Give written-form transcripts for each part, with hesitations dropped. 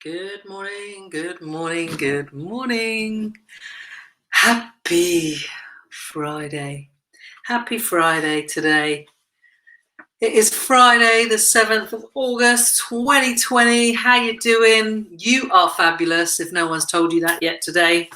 Good morning, good morning, good morning. Happy Friday. Happy Friday today. It is Friday, the 7th of August, 2020. How you doing? You are fabulous, if no one's told you that yet today.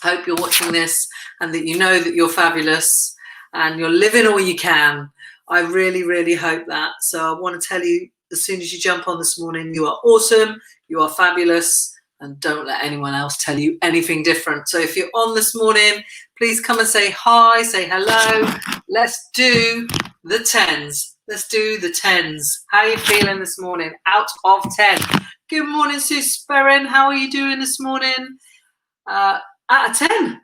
Hope you're watching this and that you know that you're fabulous and you're living all you can. I really, really hope that. So I want to tell you, as soon as you jump on this morning, you are awesome, you are fabulous, and don't let anyone else tell you anything different. So if you're on this morning, please come and say hi, say hello. Let's do the 10s. Let's do the 10s. How are you feeling this morning? Out of 10. Good morning, Sue Sperrin. How are you doing this morning? Out of 10.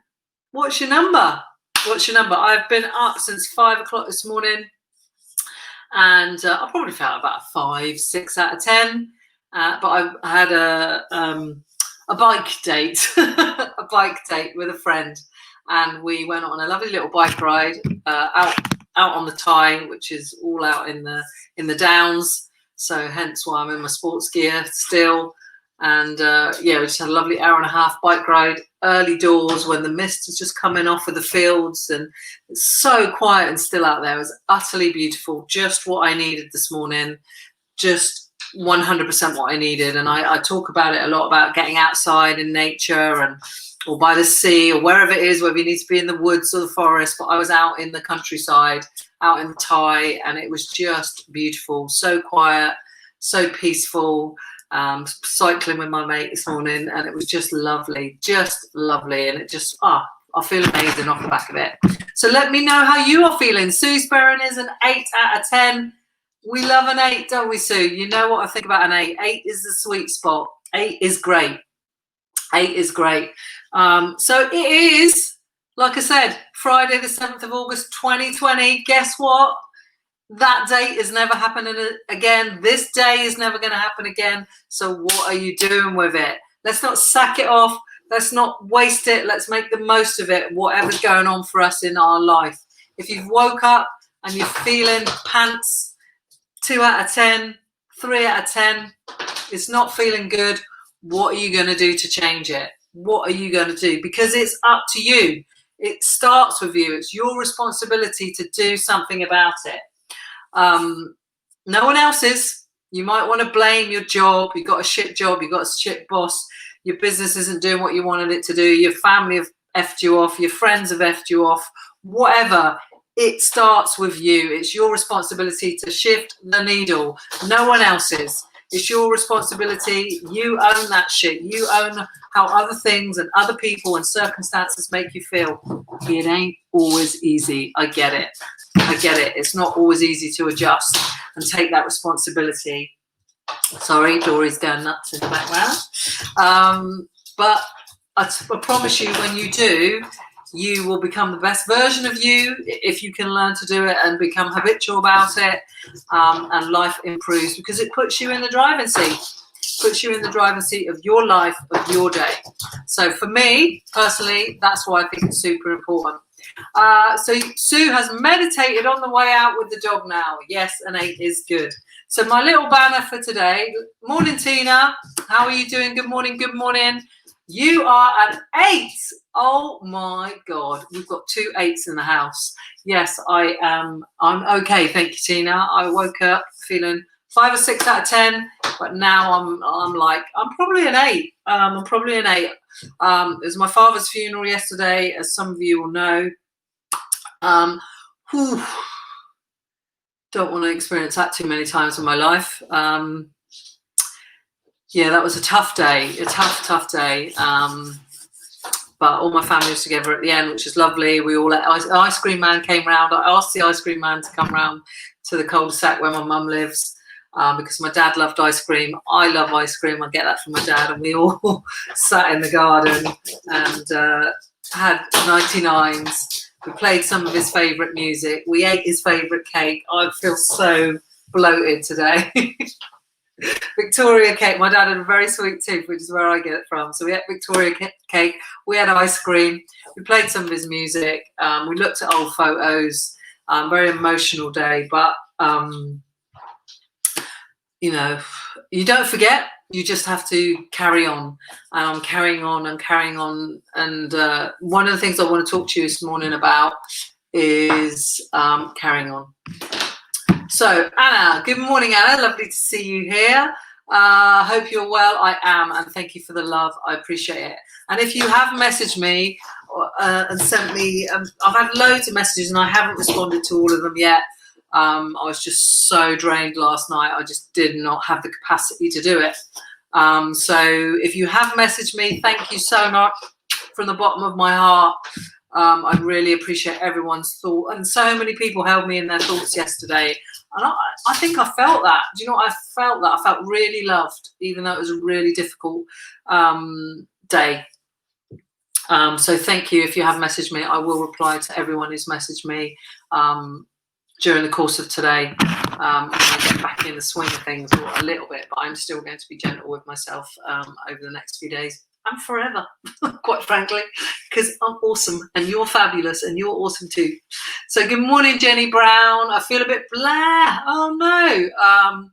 What's your number? What's your number? I've been up since 5 o'clock this morning, and I probably felt about 5, 6 out of 10. But I had a bike date, a bike date with a friend, and we went on a lovely little bike ride out on the Tyne, which is all out in the Downs. So hence why I'm in my sports gear still. And yeah, we just had a lovely hour-and-a-half bike ride, early doors when the mist was just coming off of the fields, and it's so quiet and still out there. It was utterly beautiful, just what I needed this morning, just 100% what I needed. And I talk about it a lot, about getting outside in nature and or by the sea or wherever it is, whether you need to be in the woods or the forest. But I was out in the countryside, out in the Ty, and it was just beautiful, so quiet, so peaceful. Cycling with my mate this morning, and it was just lovely, and it just I feel amazing off the back of it. So let me know how you are feeling. Sue Sperrin is an 8 out of 10. We love an 8, don't we, Sue? You know what I think about an 8. 8 is the sweet spot. 8 is great. 8 is great. So it is, like I said, Friday the 7th of August 2020. Guess what? That date is never happening again. This day is never going to happen again. So what are you doing with it? Let's not sack it off. Let's not waste it. Let's make the most of it, whatever's going on for us in our life. If you've woke up and you're feeling pants, 2 out of 10, 3 out of 10, it's not feeling good, what are you going to do to change it? What are you going to do? Because it's up to you. It starts with you. It's your responsibility to do something about it. No one else's. You might want to blame your job. You got a shit job. You got a shit boss. Your business isn't doing what you wanted it to do. Your family have effed you off. Your friends have effed you off. Whatever. It starts with you. It's your responsibility to shift the needle. No one else's. It's your responsibility. You own that shit. You own how other things and other people and circumstances make you feel. It ain't always easy. I get it. I get it. It's not always easy to adjust and take that responsibility. Sorry, Dory's going nuts in the background. But I promise you, when you do, you will become the best version of you if you can learn to do it and become habitual about it. And life improves because it puts you in the driving seat. Puts you in the driver's seat of your life, of your day. So for me, personally, that's why I think it's super important. So Sue has meditated on the way out with the dog now. Yes, an 8 is good. So my little banner for today. Morning, Tina. How are you doing? Good morning. Good morning. You are an 8. Oh my God. We've got 2 8s in the house. Yes, I am. I'm okay. Thank you, Tina. I woke up feeling 5 or 6 out of 10, but now I'm like, I'm probably an 8. I'm probably an 8. It was my father's funeral yesterday, as some of you will know. Don't want to experience that too many times in my life. Yeah, that was a tough day, a tough day. But all my family was together at the end, which is lovely. We all let ice cream man came round. I asked the ice cream man to come round to the cul-de-sac where my mum lives. Because my dad loved ice cream. I love ice cream. I get that from my dad. And we all sat in the garden and had 99s. We played some of his favourite music. We ate his favourite cake. I feel so bloated today. Victoria cake. My dad had a very sweet tooth, which is where I get it from. So we ate Victoria cake. We had ice cream. We played some of his music. We looked at old photos. Very emotional day. But you know, you don't forget. You just have to carry on. And I'm carrying on and carrying on. And one of the things I want to talk to you this morning about is carrying on. So, Anna, good morning, Anna. Lovely to see you here. Hope you're well. I am, and thank you for the love. I appreciate it. And if you have messaged me and sent me, I've had loads of messages and I haven't responded to all of them yet. I was just so drained last night. I just did not have the capacity to do it. So if you have messaged me, thank you so much from the bottom of my heart. I really appreciate everyone's thought. And so many people held me in their thoughts yesterday. And I think I felt that. Do you know what? I felt that. I felt really loved, even though it was a really difficult day. So thank you. If you have messaged me, I will reply to everyone who's messaged me during the course of today. I'm going to get back in the swing of things a little bit, but I'm still going to be gentle with myself over the next few days and forever, quite frankly, because I'm awesome and you're fabulous and you're awesome too. So good morning, Jenny Brown. I feel a bit blah. Oh no.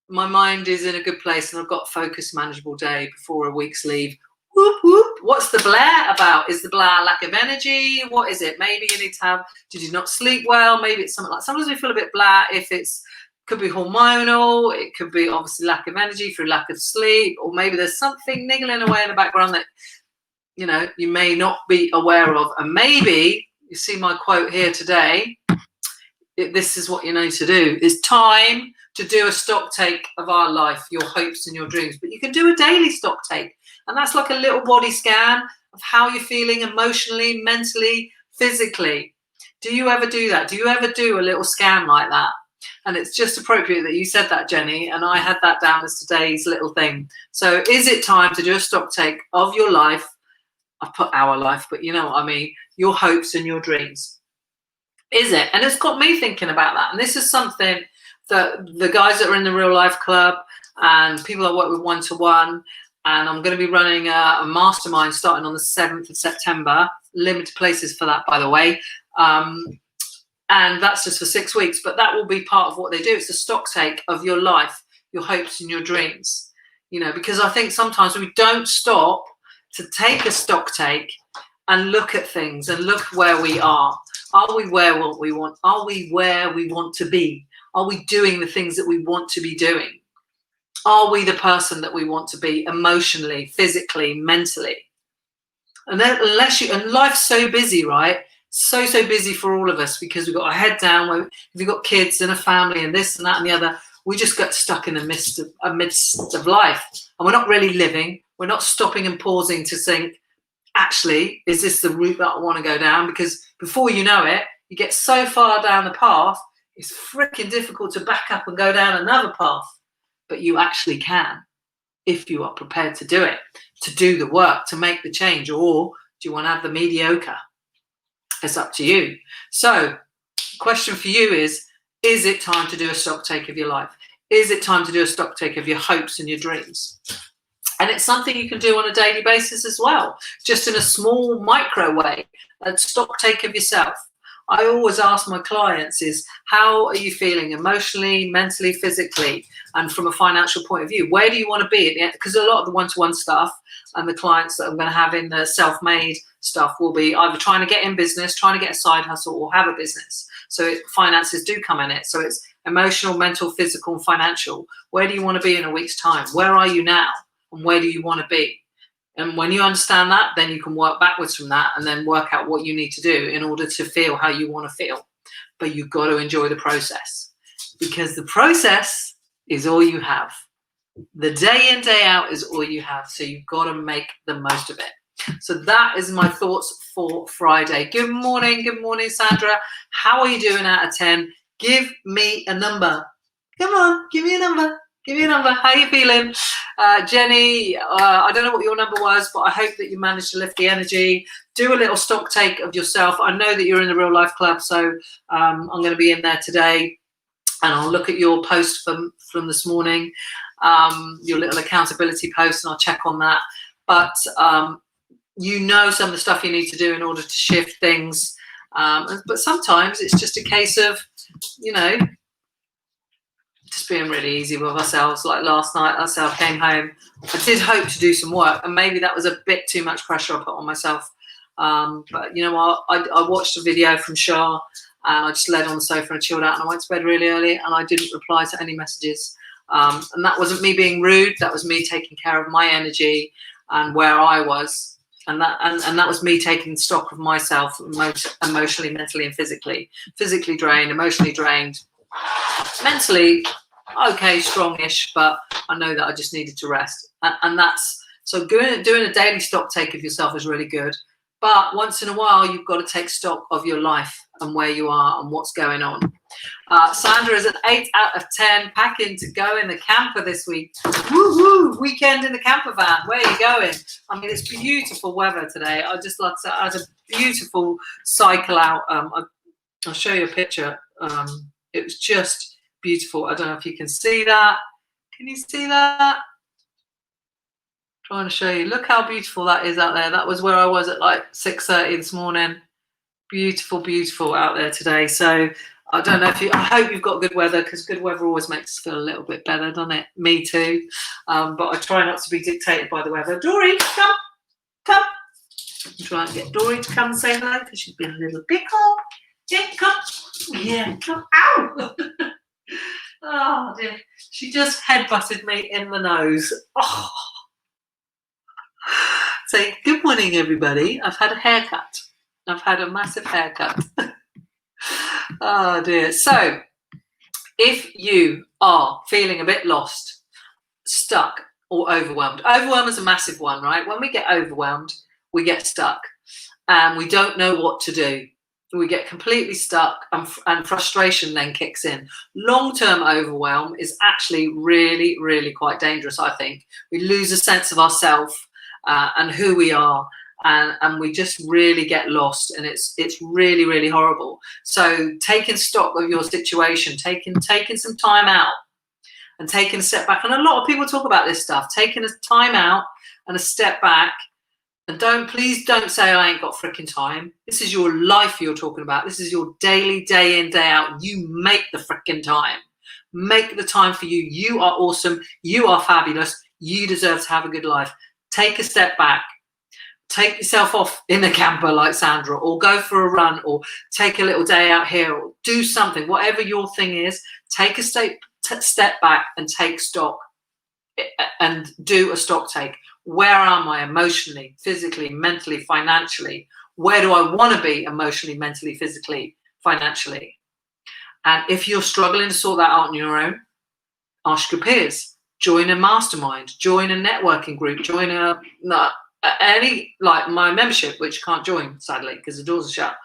My mind is in a good place and I've got a focused, manageable day before a week's leave. Whoop, whoop. What's the blah about? Is the blah lack of energy? What is it? Maybe you need to have, did you not sleep well? Maybe it's something like, sometimes we feel a bit blah if it's, could be hormonal, it could be obviously lack of energy through lack of sleep, or maybe there's something niggling away in the background that, you know, you may not be aware of. And maybe, you see my quote here today, this is what you need to do. It's time to do a stock take of our life, your hopes and your dreams. But you can do a daily stock take. And that's like a little body scan of how you're feeling emotionally, mentally, physically. Do you ever do that? Do you ever do a little scan like that? And it's just appropriate that you said that, Jenny, and I had that down as today's little thing. So is it time to do a stock take of your life? I put our life, but you know what I mean, your hopes and your dreams. Is it? And it's got me thinking about that. And this is something that the guys that are in the Real Life Club and people I work with one-to-one, and I'm going to be running a mastermind starting on the 7th of September, limited places for that, by the way. And that's just for 6 weeks, but that will be part of what they do. It's a stock take of your life, your hopes and your dreams, you know, because I think sometimes we don't stop to take a stock take and look at things and look where we are. Are we where what we want? Are we where we want to be? Are we doing the things that we want to be doing? Are we the person that we want to be emotionally, physically, mentally? And then and life's so busy, right? So busy for all of us because we've got our head down. If you've got kids and a family and this and that and the other, we just get stuck in the midst of life. And we're not really living. We're not stopping and pausing to think, actually, is this the route that I want to go down? Because before you know it, you get so far down the path, it's freaking difficult to back up and go down another path. But you actually can if you are prepared to do it, to do the work, to make the change. Or do you want to have the mediocre? It's up to you. So question for you is it time to do a stock take of your life? Is it time to do a stock take of your hopes and your dreams? And it's something you can do on a daily basis as well, just in a small micro way, a stock take of yourself. I always ask my clients is, how are you feeling emotionally, mentally, physically, and from a financial point of view? Where do you want to be at the end? Because a lot of the one-to-one stuff and the clients that I'm going to have in the self-made stuff will be either trying to get in business, trying to get a side hustle, or have a business. So finances do come in it. So it's emotional, mental, physical, and financial. Where do you want to be in a week's time? Where are you now? And where do you want to be? And when you understand that, then you can work backwards from that and then work out what you need to do in order to feel how you want to feel. But you've got to enjoy the process, because the process is all you have. The day in, day out is all you have. So you've got to make the most of it. So that is my thoughts for Friday. Good morning, Sandra. How are you doing out of 10? Give me a number. Come on, give me a number. Give me a number. How are you feeling? Jenny, I don't know what your number was, but I hope that you managed to lift the energy. Do a little stock take of yourself. I know that you're in the Real Life Club, so I'm going to be in there today, and I'll look at your post from this morning, your little accountability post, and I'll check on that. But you know some of the stuff you need to do in order to shift things. But sometimes it's just a case of, you know, just being really easy with ourselves. Like last night, I said I came home. I did hope to do some work, and maybe that was a bit too much pressure I put on myself. But you know what? I watched a video from Shah, and I just laid on the sofa and chilled out. And I went to bed really early, and I didn't reply to any messages. And that wasn't me being rude. That was me taking care of my energy and where I was. And that was me taking stock of myself, emotionally, mentally, and physically. Physically drained, emotionally drained, mentally okay, strongish, but I know that I just needed to rest. And that's so doing a daily stock take of yourself is really good. But once in a while, you've got to take stock of your life and where you are and what's going on. Sandra is an 8 out of 10, packing to go in the camper this week. Woo-hoo, weekend in the camper van. Where are you going? I mean, it's beautiful weather today. I just like to add a beautiful cycle out. I'll show you a picture. It was just beautiful. I don't know if you can see that. Can you see that? Trying to show you. Look how beautiful that is out there. That was where I was at like 6:30 this morning. Beautiful, beautiful out there today. So I don't know if I hope you've got good weather, because good weather always makes us feel a little bit better, doesn't it? Me too. But I try not to be dictated by the weather. Dory, come. I'm trying to get Dory to come and say hello, because she's been a little pickle. Yeah, come. Yeah, come. Ow! Oh dear. She just headbutted me in the nose. Oh. Say good morning, everybody. I've had a haircut. I've had a massive haircut. Oh dear. So if you are feeling a bit lost, stuck, or overwhelmed, overwhelm is a massive one, right? When we get overwhelmed, we get stuck and we don't know what to do. We get completely stuck, and frustration then kicks in. Long-term overwhelm is actually really, really quite dangerous, I think. We lose a sense of ourselves and who we are, and we just really get lost, and it's really, really horrible. So taking stock of your situation, taking some time out and taking a step back. And a lot of people talk about this stuff, taking a time out and a step back. And please don't say I ain't got freaking time. This is your life you're talking about. This is your daily, day in, day out. You make the freaking time. Make the time for you. You are awesome. You are fabulous. You deserve to have a good life. Take a step back. Take yourself off in a camper like Sandra, or go for a run, or take a little day out here, or do something. Whatever your thing is, take a step back and take stock and do a stock take. Where am I emotionally, physically, mentally, financially? Where do I want to be emotionally, mentally, physically, financially? And if you're struggling to sort that out on your own, ask your peers. Join a mastermind. Join a networking group. Join any, like my membership, which you can't join, sadly, because the doors are shut.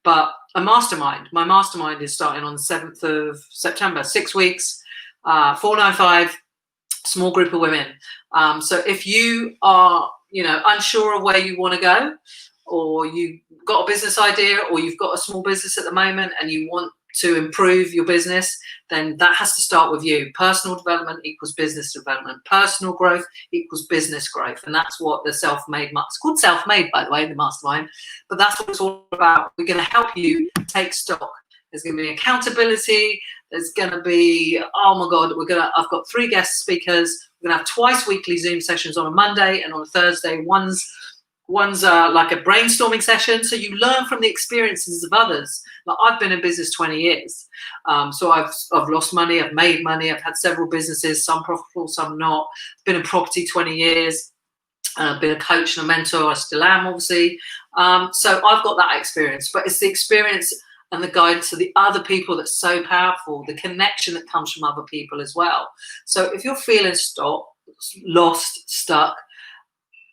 But a mastermind. My mastermind is starting on the 7th of September. 6 weeks, 495. Small group of women. So if you are, unsure of where you want to go, or you've got a business idea, or you've got a small business at the moment and you want to improve your business, then that has to start with you. Personal development equals business development. Personal growth equals business growth. And that's what the self-made, it's called self-made, by the way, the mastermind, but that's what it's all about. We're going to help you take stock. There's going to be accountability. There's going to be, oh my God, I've got 3 guest speakers. We're going to have twice weekly Zoom sessions on a Monday and on a Thursday. One's like a brainstorming session. So you learn from the experiences of others. Like I've been in business 20 years. So I've lost money. I've made money. I've had several businesses, some profitable, some not. I've been in property 20 years. I've been a coach and a mentor. I still am, obviously. So I've got that experience, but it's the experience and the guidance of the other people that's so powerful, the connection that comes from other people as well. So if you're feeling lost, stuck,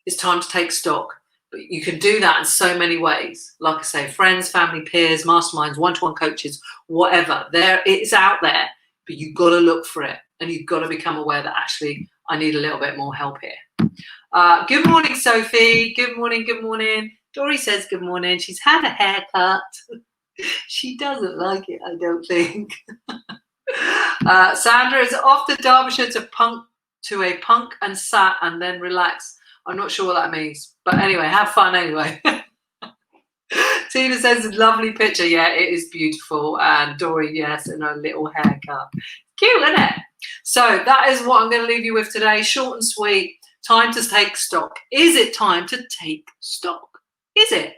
it's time to take stock. But you can do that in so many ways. Like I say, friends, family, peers, masterminds, one-to-one coaches, whatever. It's out there, but you've got to look for it, and you've got to become aware that actually I need a little bit more help here. Good morning, Sophie. Good morning, good morning. Dory says good morning. She's had a haircut. She doesn't like it, I don't think. Sandra is off to Derbyshire to a punk and sat and then relax. I'm not sure what that means, but anyway, have fun anyway. Tina says, lovely picture. Yeah, it is beautiful. And Dory, yes, and her little haircut. Cute, isn't it? So that is what I'm going to leave you with today. Short and sweet. Time to take stock. Is it time to take stock? Is it?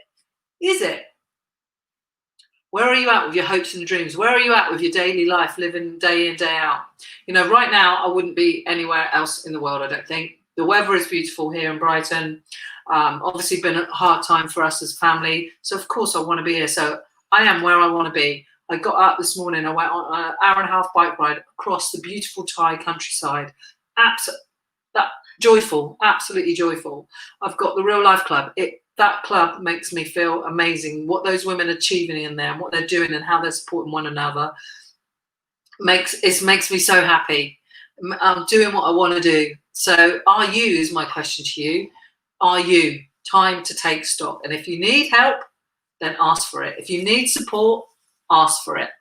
Is it? Where are you at with your hopes and dreams? Where are you at with your daily life, living day in, day out? You know, right now, I wouldn't be anywhere else in the world, I don't think. The weather is beautiful here in Brighton. Obviously, been a hard time for us as family. So, of course, I want to be here. So, I am where I want to be. I got up this morning. I went on an hour and a half bike ride across the beautiful Thai countryside. Joyful, absolutely joyful. I've got the Real Life Club. That club makes me feel amazing. What those women are achieving in there and what they're doing and how they're supporting one another makes me so happy. I'm doing what I want to do. So are you, is my question to you. Are you? Time to take stock. And if you need help, then ask for it. If you need support, ask for it.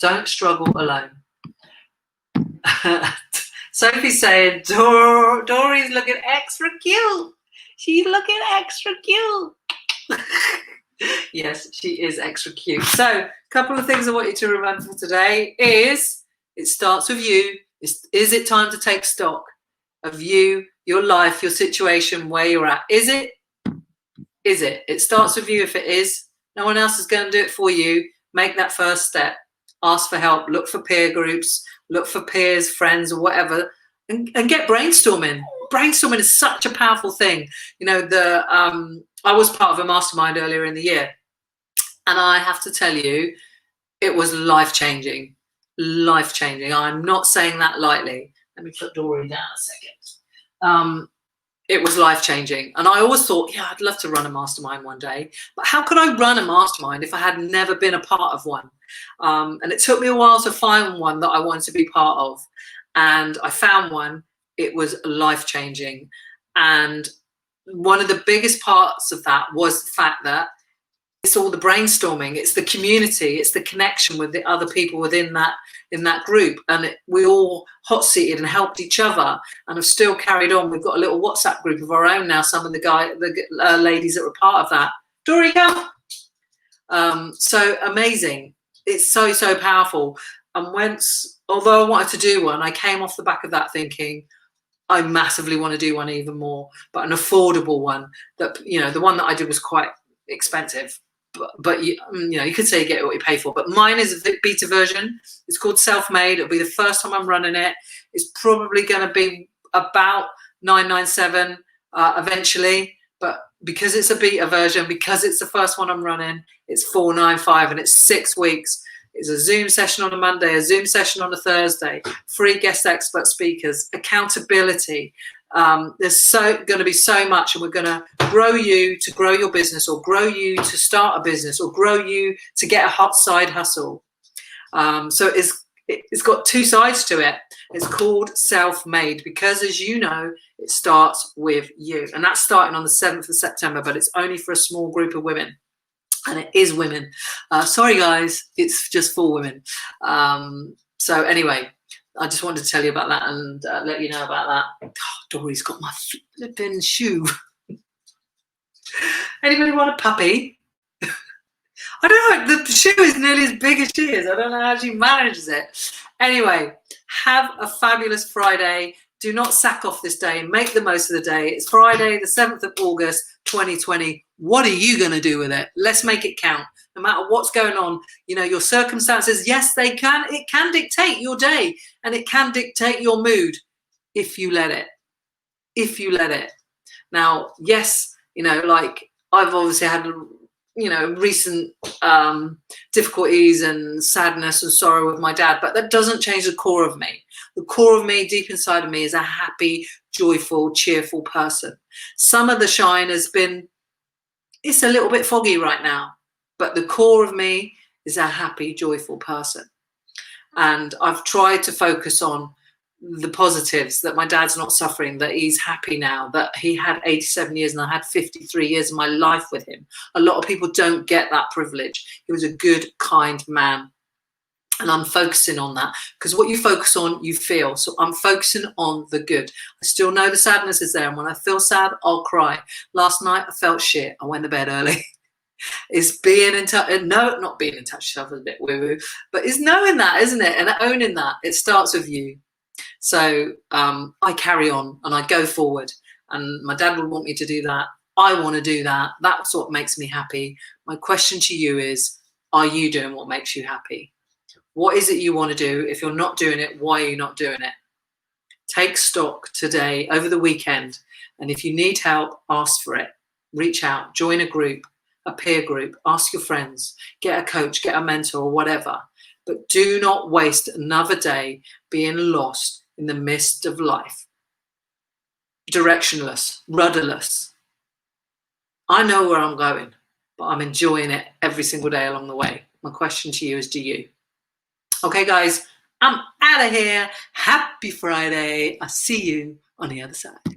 Don't struggle alone. Sophie's saying, Dory's looking extra cute. She's looking extra cute. Yes, she is extra cute. So, a couple of things I want you to remember for today is it starts with you. Is it time to take stock of you, your life, your situation, where you're at? Is it? Is it? It starts with you if it is. No one else is going to do it for you. Make that first step. Ask for help. Look for peer groups. Look for peers, friends, or whatever, and get brainstorming. Brainstorming is such a powerful thing. You know, I was part of a mastermind earlier in the year, and I have to tell you, it was life-changing. Life-changing. I'm not saying that lightly. Let me put Dory down a second. It was life-changing. And I always thought, yeah, I'd love to run a mastermind one day. But how could I run a mastermind if I had never been a part of one? And it took me a while to find one that I wanted to be part of. And I found one. It was life-changing. And one of the biggest parts of that was the fact that it's all the brainstorming, it's the community, it's the connection with the other people within that group, and we all hot seated and helped each other, and have still carried on. We've got a little WhatsApp group of our own now. Some of the ladies that were part of that. Dory, come. So amazing. It's so powerful. And although I wanted to do one, I came off the back of that thinking, I massively want to do one even more, but an affordable one. That, you know, the one that I did was quite expensive. But you know, you could say you get what you pay for. But mine is a beta version. It's called Self-Made. It'll be the first time I'm running it. It's probably going to be about $997 eventually. But because it's a beta version, because it's the first one I'm running, it's $495, and it's 6 weeks. It's a Zoom session on a Monday, a Zoom session on a Thursday, free guest expert speakers, accountability. There's going to be so much, and we're going to grow you to grow your business, or grow you to start a business, or grow you to get a hot side hustle. So it's got two sides to it. It's called Self-Made because, as you know, it starts with you. And that's starting on the 7th of September, but it's only for a small group of women. And it is women. Sorry, guys, it's just for women. So anyway, I just wanted to tell you about that and let you know about that. Oh, Dory's got my flipping shoe. Anybody want a puppy? I don't know. The shoe is nearly as big as she is. I don't know how she manages it. Anyway, have a fabulous Friday. Do not sack off this day. Make the most of the day. It's Friday, the 7th of August, 2020. What are you going to do with it? Let's make it count. No matter what's going on, you know, your circumstances, yes, it can dictate your day, and it can dictate your mood if you let it. If you let it. Now, yes, you know, like I've obviously had, you know, recent difficulties and sadness and sorrow with my dad, but that doesn't change the core of me. The core of me, deep inside of me, is a happy, joyful, cheerful person. Some of the shine has been, it's a little bit foggy right now, but the core of me is a happy, joyful person. And I've tried to focus on the positives, that my dad's not suffering, that he's happy now, that he had 87 years and I had 53 years of my life with him. A lot of people don't get that privilege. He was a good, kind man. And I'm focusing on that, because what you focus on, you feel. So I'm focusing on the good. I still know the sadness is there. And when I feel sad, I'll cry. Last night, I felt shit. I went to bed early. is being in touch. No, not being in touch with yourself is a bit woo-woo, but is knowing that, isn't it? And owning that. It starts with you. So I carry on and I go forward. And my dad would want me to do that. I want to do that. That's what makes me happy. My question to you is, are you doing what makes you happy? What is it you want to do? If you're not doing it, why are you not doing it? Take stock today, over the weekend. And if you need help, ask for it. Reach out, join a group, a peer group, ask your friends, get a coach, get a mentor or whatever. But do not waste another day being lost in the mist of life. Directionless, rudderless. I know where I'm going, but I'm enjoying it every single day along the way. My question to you is, do you? Okay, guys, I'm out of here. Happy Friday. I'll see you on the other side.